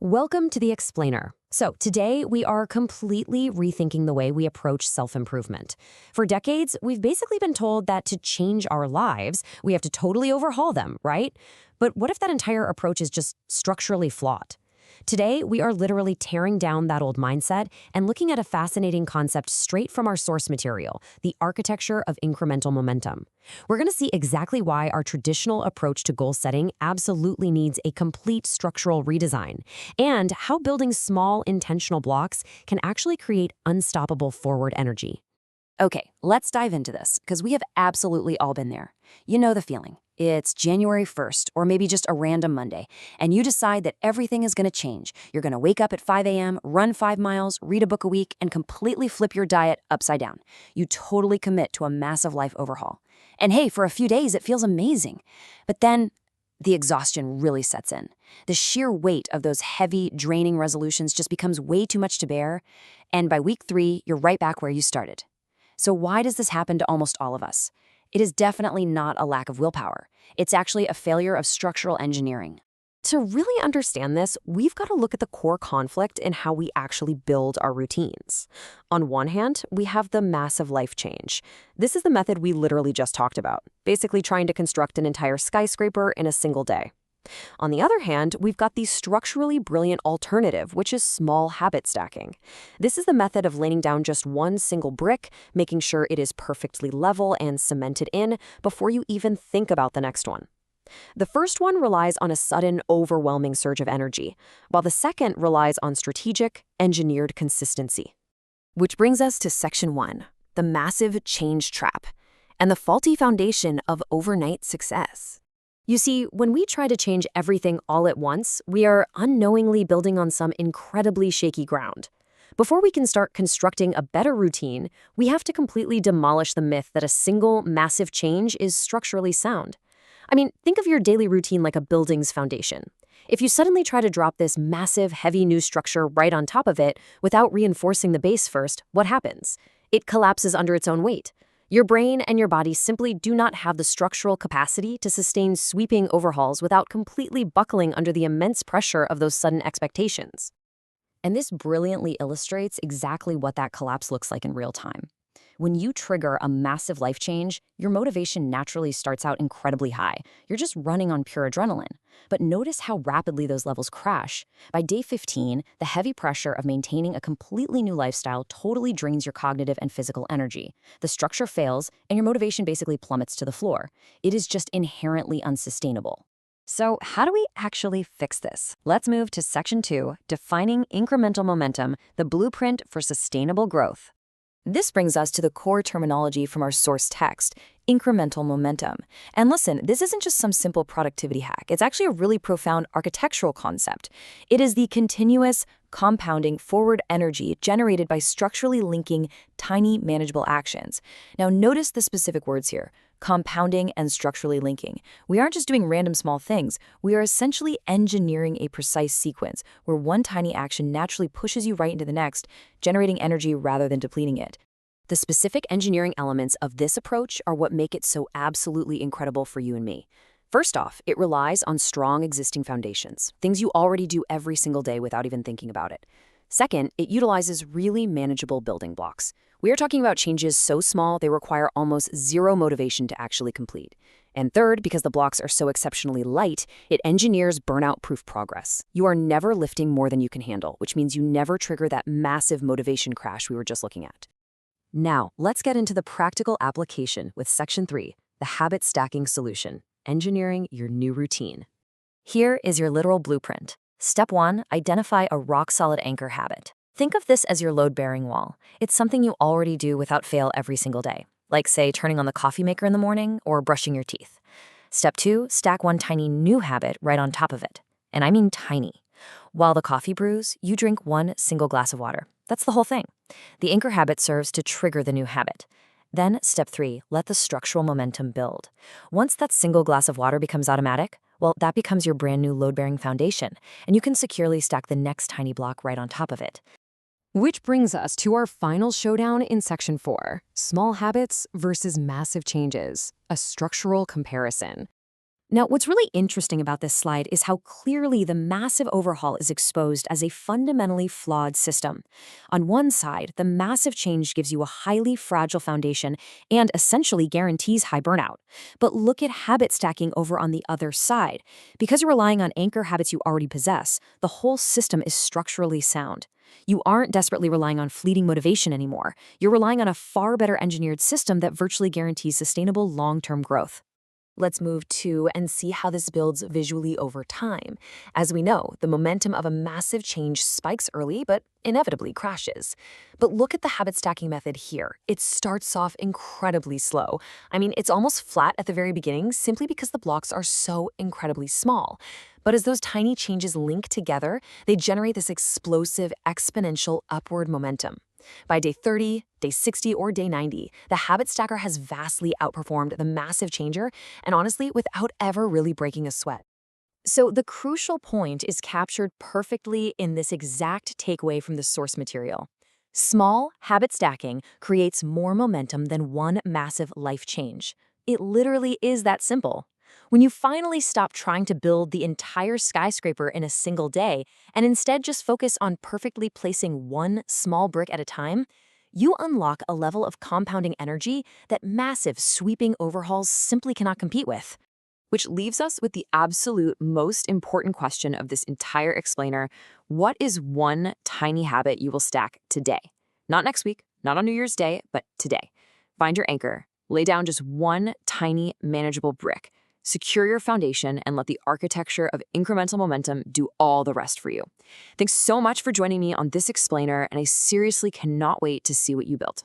Welcome to The Explainer. So, today we are completely rethinking the way we approach self-improvement. For decades, we've basically been told that to change our lives, we have to totally overhaul them, right? But what if that entire approach is just structurally flawed? Today, we are literally tearing down that old mindset and looking at a fascinating concept straight from our source material, the architecture of incremental momentum. We're going to see exactly why our traditional approach to goal setting absolutely needs a complete structural redesign, and how building small, intentional blocks can actually create unstoppable forward energy. Okay, let's dive into this, because we have absolutely all been there. You know the feeling. It's January 1st, or maybe just a random Monday, and you decide that everything is going to change. You're going to wake up at 5 a.m., run 5 miles, read a book a week, and completely flip your diet upside down. You totally commit to a massive life overhaul. And hey, for a few days, it feels amazing. But then the exhaustion really sets in. The sheer weight of those heavy, draining resolutions just becomes way too much to bear, and by week 3, you're right back where you started. So why does this happen to almost all of us? It is definitely not a lack of willpower. It's actually a failure of structural engineering. To really understand this, we've got to look at the core conflict in how we actually build our routines. On one hand, we have the massive life change. This is the method we literally just talked about, basically trying to construct an entire skyscraper in a single day. On the other hand, we've got the structurally brilliant alternative, which is small habit stacking. This is the method of laying down just one single brick, making sure it is perfectly level and cemented in before you even think about the next one. The first one relies on a sudden, overwhelming surge of energy, while the second relies on strategic, engineered consistency. Which brings us to Section 1, the massive change trap, and the faulty foundation of overnight success. You see, when we try to change everything all at once, we are unknowingly building on some incredibly shaky ground. Before we can start constructing a better routine, we have to completely demolish the myth that a single, massive change is structurally sound. I mean, think of your daily routine like a building's foundation. If you suddenly try to drop this massive, heavy new structure right on top of it without reinforcing the base first, what happens? It collapses under its own weight. Your brain and your body simply do not have the structural capacity to sustain sweeping overhauls without completely buckling under the immense pressure of those sudden expectations. And this brilliantly illustrates exactly what that collapse looks like in real time. When you trigger a massive life change, your motivation naturally starts out incredibly high. You're just running on pure adrenaline. But notice how rapidly those levels crash. By day 15, the heavy pressure of maintaining a completely new lifestyle totally drains your cognitive and physical energy. The structure fails, and your motivation basically plummets to the floor. It is just inherently unsustainable. So how do we actually fix this? Let's move to Section 2, Defining Incremental Momentum, the Blueprint for Sustainable Growth. This brings us to the core terminology from our source text, incremental momentum. And listen, this isn't just some simple productivity hack. It's actually a really profound architectural concept. It is the continuous, compounding forward energy generated by structurally linking tiny, manageable actions. Now, notice the specific words here: compounding and structurally linking. We aren't just doing random small things. We are essentially engineering a precise sequence where one tiny action naturally pushes you right into the next, generating energy rather than depleting it. The specific engineering elements of this approach are what make it so absolutely incredible for you and me. First off, it relies on strong existing foundations, things you already do every single day without even thinking about it. Second, it utilizes really manageable building blocks. We are talking about changes so small they require almost zero motivation to actually complete. And third, because the blocks are so exceptionally light, it engineers burnout-proof progress. You are never lifting more than you can handle, which means you never trigger that massive motivation crash we were just looking at. Now, let's get into the practical application with Section 3, the habit stacking solution, engineering your new routine. Here is your literal blueprint. Step 1, identify a rock-solid anchor habit. Think of this as your load-bearing wall. It's something you already do without fail every single day, like, say, turning on the coffee maker in the morning or brushing your teeth. Step 2, stack one tiny new habit right on top of it. And I mean tiny. While the coffee brews, you drink one single glass of water. That's the whole thing. The anchor habit serves to trigger the new habit. Then, step 3, let the structural momentum build. Once that single glass of water becomes automatic, well, that becomes your brand new load-bearing foundation, and you can securely stack the next tiny block right on top of it. Which brings us to our final showdown in Section 4, small habits versus massive changes, a structural comparison. Now, what's really interesting about this slide is how clearly the massive overhaul is exposed as a fundamentally flawed system. On one side, the massive change gives you a highly fragile foundation and essentially guarantees high burnout. But look at habit stacking over on the other side. Because you're relying on anchor habits you already possess, the whole system is structurally sound. You aren't desperately relying on fleeting motivation anymore. You're relying on a far better engineered system that virtually guarantees sustainable long-term growth. Let's move to and see how this builds visually over time. As we know, the momentum of a massive change spikes early, but inevitably crashes. But look at the habit stacking method here. It starts off incredibly slow. I mean, it's almost flat at the very beginning simply because the blocks are so incredibly small. But as those tiny changes link together, they generate this explosive, exponential upward momentum. By day 30, day 60, or day 90, the habit stacker has vastly outperformed the massive changer, and honestly, without ever really breaking a sweat. So the crucial point is captured perfectly in this exact takeaway from the source material. Small habit stacking creates more momentum than one massive life change. It literally is that simple. When you finally stop trying to build the entire skyscraper in a single day and instead just focus on perfectly placing one small brick at a time, you unlock a level of compounding energy that massive sweeping overhauls simply cannot compete with. Which leaves us with the absolute most important question of this entire explainer. What is one tiny habit you will stack today? Not next week, not on New Year's Day, but today. Find your anchor, lay down just one tiny manageable brick. Secure your foundation and let the architecture of incremental momentum do all the rest for you. Thanks so much for joining me on this explainer, and I seriously cannot wait to see what you built.